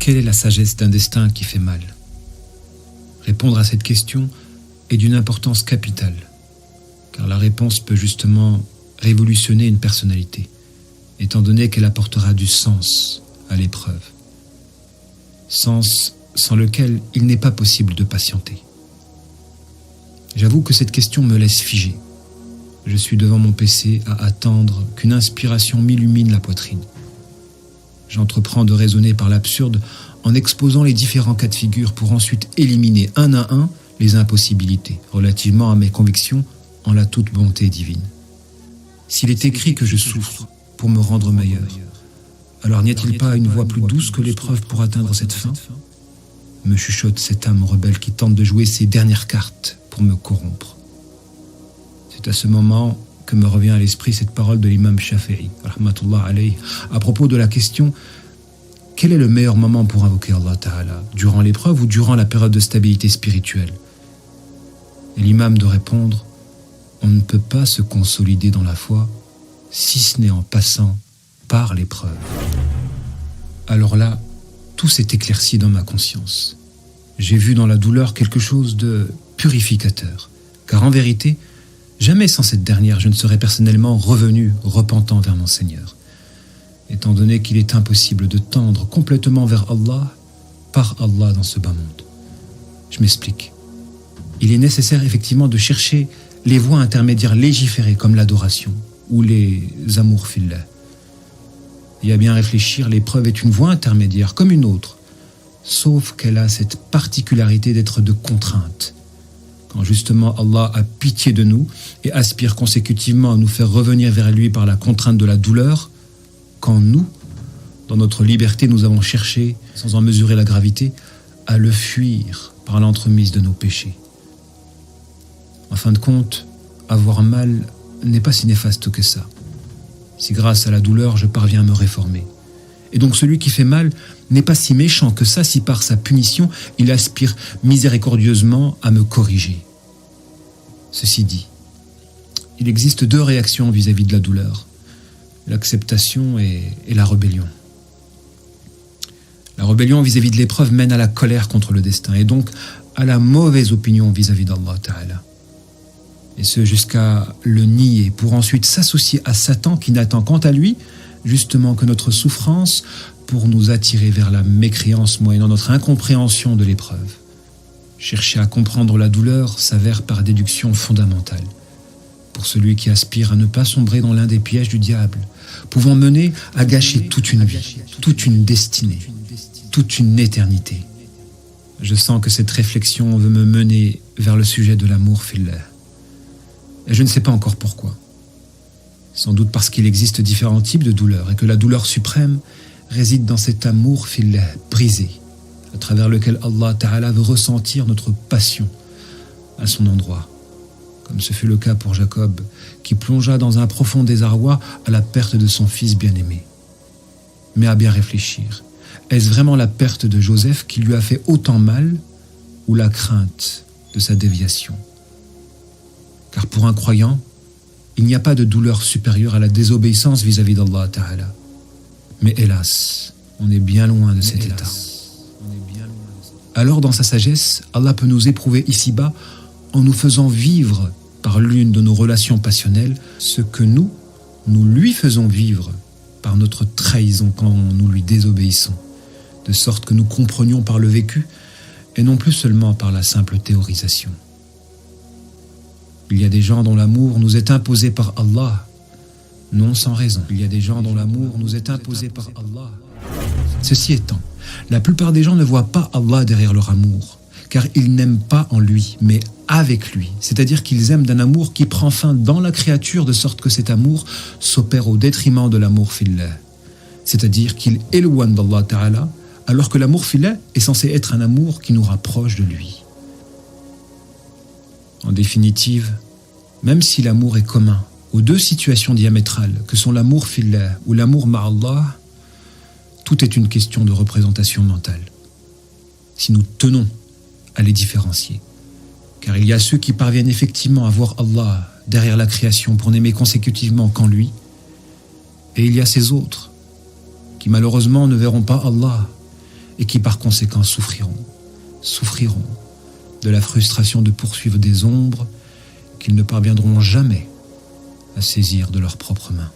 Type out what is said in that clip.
Quelle est la sagesse d'un destin qui fait mal? Répondre à cette question est d'une importance capitale, car la réponse peut justement révolutionner une personnalité, étant donné qu'elle apportera du sens à l'épreuve. Sens sans lequel il n'est pas possible de patienter. J'avoue que cette question me laisse figé. Je suis devant mon PC à attendre qu'une inspiration m'illumine la poitrine. J'entreprends de raisonner par l'absurde en exposant les différents cas de figure pour ensuite éliminer un à un les impossibilités relativement à mes convictions en la toute bonté divine. S'il est écrit que je souffre pour me rendre meilleur, alors n'y a-t-il pas une voie plus douce que l'épreuve pour atteindre cette fin? Me chuchote cette âme rebelle qui tente de jouer ses dernières cartes pour me corrompre. C'est à ce moment que me revient à l'esprit cette parole de l'imam Shafi'i, rahmatullah alayhi, à propos de la question: quel est le meilleur moment pour invoquer Allah Ta'ala, durant l'épreuve ou durant la période de stabilité spirituelle? Et l'imam de répondre: on ne peut pas se consolider dans la foi si ce n'est en passant par l'épreuve. Alors là, tout s'est éclairci dans ma conscience. J'ai vu dans la douleur quelque chose de purificateur, car en vérité, jamais sans cette dernière, je ne serais personnellement revenu repentant vers mon Seigneur, étant donné qu'il est impossible de tendre complètement vers Allah par Allah dans ce bas monde. Je m'explique. Il est nécessaire effectivement de chercher les voies intermédiaires légiférées comme l'adoration ou les amours fillah. Et à bien réfléchir, l'épreuve est une voie intermédiaire comme une autre, sauf qu'elle a cette particularité d'être de contrainte. Quand justement Allah a pitié de nous et aspire consécutivement à nous faire revenir vers lui par la contrainte de la douleur, quand nous, dans notre liberté, nous avons cherché, sans en mesurer la gravité, à le fuir par l'entremise de nos péchés. En fin de compte, avoir mal n'est pas si néfaste que ça, si grâce à la douleur je parviens à me réformer. Et donc celui qui fait mal n'est pas si méchant que ça si par sa punition il aspire miséricordieusement à me corriger. Ceci dit, il existe deux réactions vis-à-vis de la douleur: l'acceptation et la rébellion. La rébellion vis-à-vis de l'épreuve mène à la colère contre le destin et donc à la mauvaise opinion vis-à-vis d'Allah Ta'ala. Et ce jusqu'à le nier pour ensuite s'associer à Satan qui n'attend quant à lui justement que notre souffrance pour nous attirer vers la mécréance moyennant notre incompréhension de l'épreuve. Chercher à comprendre la douleur s'avère par déduction fondamentale pour celui qui aspire à ne pas sombrer dans l'un des pièges du diable, pouvant mener à gâcher toute une vie, toute une destinée, toute une éternité. Je sens que cette réflexion veut me mener vers le sujet de l'amour fillah. Et je ne sais pas encore pourquoi. Sans doute parce qu'il existe différents types de douleurs et que la douleur suprême réside dans cet amour fillah brisé, à travers lequel Allah Ta'ala veut ressentir notre passion à son endroit, comme ce fut le cas pour Jacob, qui plongea dans un profond désarroi à la perte de son fils bien-aimé. Mais à bien réfléchir, est-ce vraiment la perte de Joseph qui lui a fait autant mal ou la crainte de sa déviation? Car pour un croyant, il n'y a pas de douleur supérieure à la désobéissance vis-à-vis d'Allah Ta'ala. Mais hélas, on est bien loin de cet état. Alors dans sa sagesse, Allah peut nous éprouver ici-bas en nous faisant vivre par l'une de nos relations passionnelles ce que nous lui faisons vivre par notre trahison quand nous lui désobéissons, de sorte que nous comprenions par le vécu et non plus seulement par la simple théorisation. Il y a des gens dont l'amour nous est imposé par Allah, non sans raison. Il y a des gens dont l'amour nous est imposé par Allah. Ceci étant, la plupart des gens ne voient pas Allah derrière leur amour, car ils n'aiment pas en lui, mais avec lui. C'est-à-dire qu'ils aiment d'un amour qui prend fin dans la créature, de sorte que cet amour s'opère au détriment de l'amour fillah. C'est-à-dire qu'il éloigne d'Allah Ta'ala, alors que l'amour fillah est censé être un amour qui nous rapproche de lui. En définitive, même si l'amour est commun aux deux situations diamétrales que sont l'amour fillah ou l'amour ma'Allah, tout est une question de représentation mentale. Si nous tenons à les différencier, car il y a ceux qui parviennent effectivement à voir Allah derrière la création pour n'aimer consécutivement qu'en lui, et il y a ces autres qui malheureusement ne verront pas Allah et qui par conséquent souffriront de la frustration de poursuivre des ombres qu'ils ne parviendront jamais à saisir de leurs propres mains.